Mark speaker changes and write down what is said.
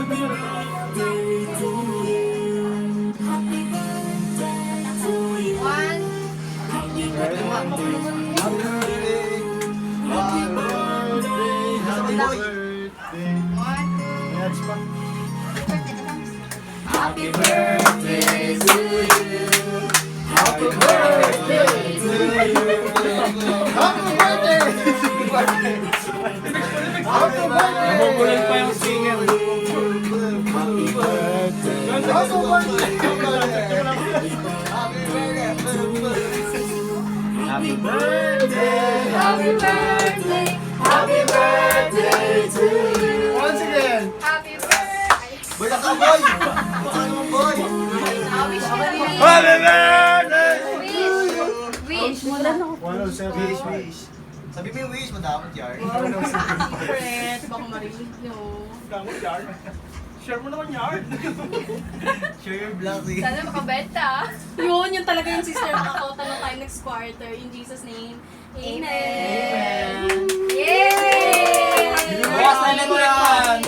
Speaker 1: One. One.
Speaker 2: Happy birthday to you. Happy birthday to you. Happy birthday. Happy birthday.
Speaker 3: Nabubulan pa yung singer.
Speaker 2: Happy birthday. Happy birthday. Happy birthday.
Speaker 1: Happy birthday. Happy birthday to you.
Speaker 2: Once again.
Speaker 1: Happy birthday.
Speaker 2: Boy, naka boy. Baka naman boy.
Speaker 1: Wish ko rin.
Speaker 3: Happy birthday!
Speaker 1: Wish.
Speaker 2: Wish, wish. Sabi mo yung wish, madamot yan.
Speaker 1: Secret. Baka marinig nyo.
Speaker 3: Share mo naman yan.
Speaker 2: Share your vlog, sige.
Speaker 1: Sana makabenta. Yun talaga yung sister. Makakauta na tayo next quarter. In Jesus' name. Amen.